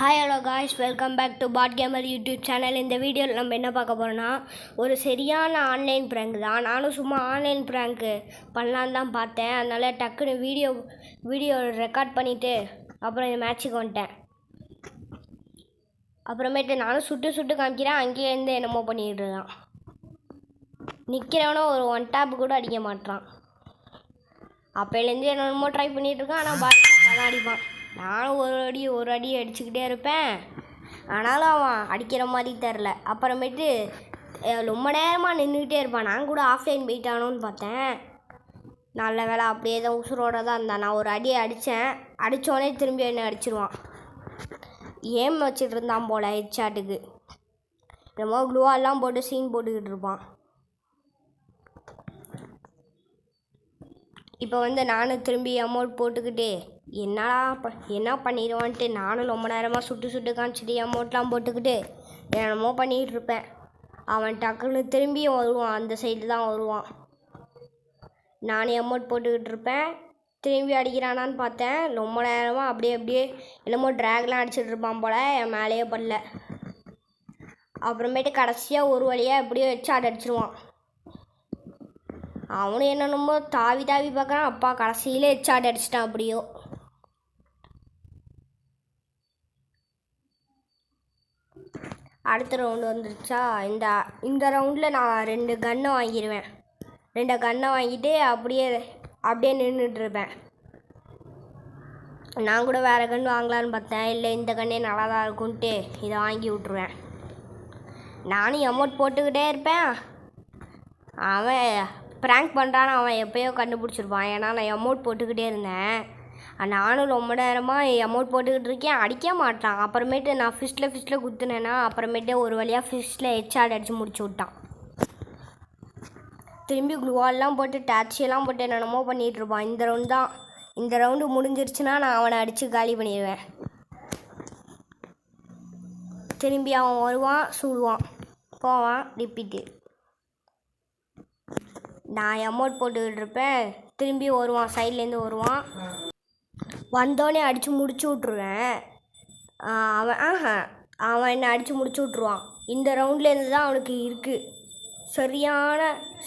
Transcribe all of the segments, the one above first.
Hi hello guys, welcome back to bot gamer YouTube channel. இந்த வீடியோவில் நம்ம என்ன பார்க்க போகிறோன்னா, ஒரு சரியான ஆன்லைன் ப்ராங்க் தான். நானும் சும்மா ஆன்லைன் ப்ராங்க்கு பண்ணலான்னு தான் பார்த்தேன். அதனால் டக்குன்னு வீடியோ ரெக்கார்ட் பண்ணிவிட்டு அப்புறம் இந்த மேட்ச்சுக்கு வந்துட்டேன். அப்புறமேட்டு நானும் சுட்டு காமிக்கிறேன். அங்கேயிருந்து என்னமோ பண்ணிகிட்டு இருக்கான். நிற்கிறவனோ ஒரு ஒன் டேப் கூட அடிக்க மாட்டான். அப்போலேருந்து என்னென்னமோ ட்ரை பண்ணிகிட்டு இருக்கான். ஆனால் பால் தான் அடிப்பான். நானும் ஒரு அடி அடிச்சுக்கிட்டே இருப்பேன். ஆனாலும் அவன் அடிக்கிற மாதிரி தெரில. அப்புறமேட்டு ரொம்ப நேரமாக நின்றுக்கிட்டே இருப்பான். நான் கூட ஆஃப்லைன் போயிட்டானோன்னு பார்த்தேன். நல்ல வேலை அப்படியே தான் உசுரோட தான் இருந்தான். நான் ஒரு அடியை அடித்தோடனே திரும்பி என்ன அடிச்சிருவான். ஏம் வச்சுட்டு இருந்தான் போல் ஹெட்ஷாட்டுக்கு. என்னமோ க்ளூவெல்லாம் போட்டு சீன் போட்டுக்கிட்டு இருப்பான். இப்போ நானும் திரும்பி அமௌண்ட் போட்டுக்கிட்டு என்ன பண்ணிடுவான்ட்டு நானும் ரொம்ப நேரமாக சுட்டு காமிச்சிட்டு அமௌண்ட்லாம் போட்டுக்கிட்டு என்னமோ பண்ணிகிட்டு இருப்பேன். அவன் டக்குன்னு திரும்பி வருவான். அந்த சைடு தான் வருவான். நானே அமௌண்ட் போட்டுக்கிட்டு இருப்பேன். திரும்பி அடிக்கிறானான்னு பார்த்தேன். ரொம்ப நேரமாக அப்படியே என்னமோ ட்ராக்லாம் அடிச்சுட்டு இருப்பான் போல். என் மேலேயே படல. அப்புறமேட்டு கடைசியாக ஒரு வழியாக எப்படியோ ஹெட்ஷாட் அடிச்சிருவான். அவனும் என்னென்னமோ தாவி பார்க்குறான். அப்பா கடைசியிலே ஹெட்ஷாட் அடிச்சிட்டான். அப்படியோ அடுத்த ரவுண்டு வந்துருச்சா. இந்த ரவுண்டில் நான் 2 கன்னை வாங்கிடுவேன். 2 கன்னை வாங்கிட்டு அப்படியே நின்றுட்டுருப்பேன். நான் கூட வேறு கன்று வாங்கலான்னு பார்த்தேன். இல்லை, இந்த கண்ணே நல்லா தான் இருக்குன்ட்டு இதை வாங்கி விட்ருவேன். நானும் அமௌண்ட் போட்டுக்கிட்டே இருப்பேன். அவன் ப்ராங்க் பண்ணுறான்னு அவன் எப்போயோ கண்டுபிடிச்சிருப்பான். ஏன்னா நான் அமௌண்ட் போட்டுக்கிட்டே இருந்தேன். நானும் ரொம்ப நேரமாக அமௌண்ட் போட்டுக்கிட்டு இருக்கேன். அடிக்க மாட்டான். அப்புறமேட்டு நான் ஃபிஸ்ட்டில் குத்துனேன்னா அப்புறமேட்டு ஒரு வழியாக ஃபிஸ்ட்டில் ஹெட்ஷாட் அடித்து முடிச்சு விட்டான். திரும்பி க்ளூவால்லாம் போட்டு டேட்சியெல்லாம் போட்டு என்னென்னமோ பண்ணிகிட்ருப்பான். இந்த ரவுண்டு முடிஞ்சிருச்சுன்னா நான் அவனை அடித்து காலி பண்ணிடுவேன். திரும்பி அவன் வருவான், சுடுவான், போவான், ரிப்பீட்டு. நான் அமௌண்ட் போட்டுக்கிட்டு இருப்பேன். திரும்பி வருவான், சைட்லேருந்து வருவான். வந்தோடனே அடித்து முடிச்சு விட்ருவேன். அவன் என்னை அடித்து முடிச்சு விட்ருவான். இந்த ரவுண்ட்லேருந்து தான் அவனுக்கு இருக்குது.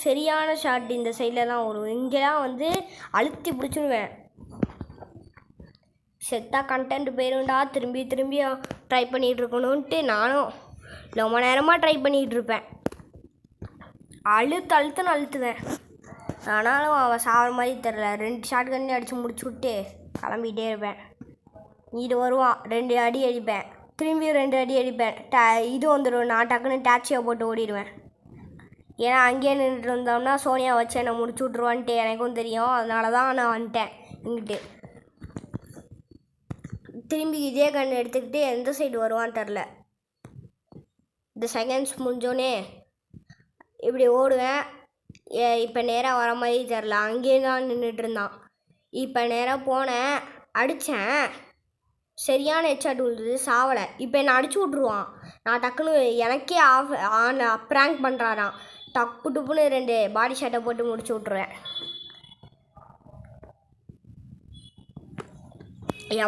சரியான ஷாட் இந்த சைடில் தான் வரும். இங்கெல்லாம் அழுத்தி பிடிச்சிடுவேன். செத்தா கண்டென்ட் போயிருண்டா. திரும்பி ட்ரை பண்ணிகிட்டு இருக்கணுன்ட்டு நானும் ரொம்ப நேரமாக ட்ரை பண்ணிகிட்டு இருப்பேன். அழுத்துன்னு அழுத்துவேன். ஆனாலும் அவன் சாகிற மாதிரி தெரில. 2 ஷாட் கண்ணி அடித்து முடிச்சு விட்டு கிளம்பிகிட்டே இருப்பேன். இது வருவான், 2 அடி அடிப்பேன். திரும்பி 2 அடி அடிப்பேன். இது வந்துடும். நான் டக்குன்னு டேக்ஸியை போட்டு ஓடிடுவேன். ஏன்னா அங்கேயே நின்றுட்டு இருந்தோம்னா சோனியா வச்சு என்னை முடிச்சு விட்ருவான்ட்டு எனக்கும் தெரியும். அதனால தான் நான் வந்துட்டேன் இங்கிட்டு. திரும்பி இதே கன்று எடுத்துக்கிட்டு எந்த சைடு வருவான்னு தெரில. இந்த செகண்ட்ஸ் முடிஞ்சோடனே இப்படி ஓடுவேன். இப்போ நேராக வர மாதிரி தெரில. அங்கேயே தான் நின்றுட்டு இருந்தான். இப்போ நேராக போனேன், அடித்தேன். சரியான ஹெட்ஷாட் விழுந்தது, சாவலை. இப்போ என்னை அடிச்சு விட்ருவான். நான் டக்குன்னு எனக்கே ப்ராங்க் பண்ணுறாரான். டப்புன்னு 2 பாடி ஷாட்டை போட்டு முடிச்சு விட்ருவேன்.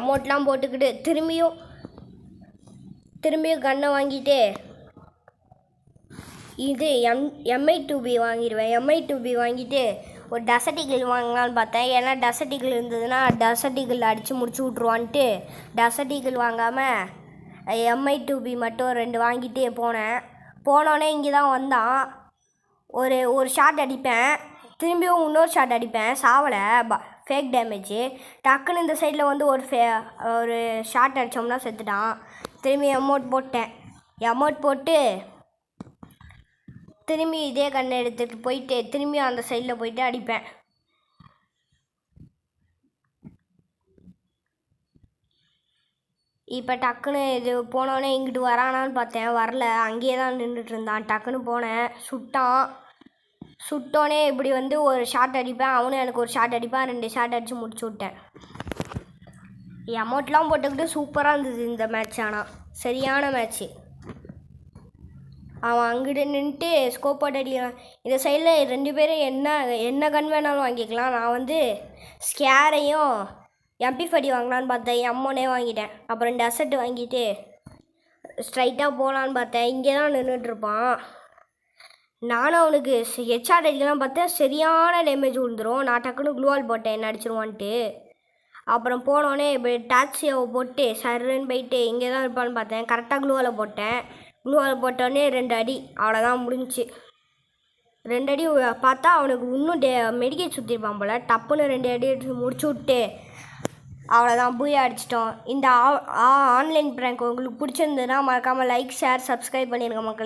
அமௌண்ட்லாம் போட்டுக்கிட்டு திரும்பியும் கன்னை வாங்கிட்டு இது MI2B வாங்கிடுவேன். MI2B வாங்கிட்டு ஒரு டசர்டிகிள் வாங்கலான்னு பார்த்தேன். ஏன்னா டசர்டிகிள் இருந்ததுன்னா டசர்டிகிள் அடித்து முடிச்சு விட்ருவான்ட்டு டசர்டிகிள் வாங்காமல் MI2B மட்டும் 2 வாங்கிட்டு போனோடனே இங்கே தான் வந்தான். ஒரு ஷாட் அடிப்பேன். திரும்பியும் இன்னொரு ஷாட் அடிப்பேன். சாவலை, ஃபேக் டேமேஜு. டக்குன்னு இந்த சைடில் ஒரு ஷாட் அடித்தோம்னா செத்துட்டான். திரும்பி அமௌண்ட் போட்டேன். அமௌண்ட் போட்டு திரும்பி இதே கண்ணை எடுத்துகிட்டு போயிட்டு திரும்பியும் அந்த சைடில் போயிட்டு அடிப்பேன். இப்போ டக்குன்னு இது போனோடனே இங்கிட்டு வரானான்னு பார்த்தேன். வரல, அங்கேயே தான் நின்றுட்டு இருந்தான். டக்குன்னு போனேன், சுட்டோன்னே இப்படி ஒரு ஷாட் அடிப்பேன். அவனும் எனக்கு ஒரு ஷாட் அடிப்பான். 2 ஷாட் அடித்து முடிச்சு விட்டேன். அமௌண்ட்லாம் போட்டுக்கிட்டு சூப்பராக இருந்தது இந்த மேட்ச். ஆனால் சரியான மேட்ச்சு. அவன் அங்கிட்டு நின்றுட்டு ஸ்கோப் போட்டு அடிக்கிறான். இந்த சைடில் 2 பேரும் என்ன கன் வேணாலும் வாங்கிக்கலாம். நான் ஸ்கேரையும் MP40 வாங்கலான்னு பார்த்தேன், M1 வாங்கிட்டேன். அப்புறம் டெசர்ட் வாங்கிட்டு ஸ்ட்ரைட்டாக போகலான்னு பார்த்தேன். இங்கே தான் நின்றுட்டுருப்பான். நானும் அவனுக்கு ஹெட்ஷாட் அடிக்கலாம் பார்த்தேன், சரியான டேமேஜ் விழுந்துடும். நான் டக்குன்னு க்ளூவால் போட்டேன், என்ன அடிச்சிருவான்ட்டு. அப்புறம் போனோடனே இப்போ டாக்ஸியை போட்டு சருன்னு போயிட்டு இங்கே தான் இருப்பான்னு பார்த்தேன். கரெக்டாக க்ளூவால் போட்டேன். க்ளூவால் போட்டோடனே 2 அடி, அவ்வளோதான் முடிஞ்சிச்சு. 2 அடி பார்த்தா அவனுக்கு இன்னும் மெடிக்கேட் சுற்றிருப்பான் போல். டப்புன்னு 2 அடி எடுத்து முடிச்சு விட்டு அவ்வளோதான் பூயா அடிச்சிட்டோம். இந்த ஆன்லைன் ப்ராங்க் உங்களுக்கு பிடிச்சிருந்ததுன்னா மறக்காமல் லைக், ஷேர், சப்ஸ்கிரைப் பண்ணிடுங்க மக்களே.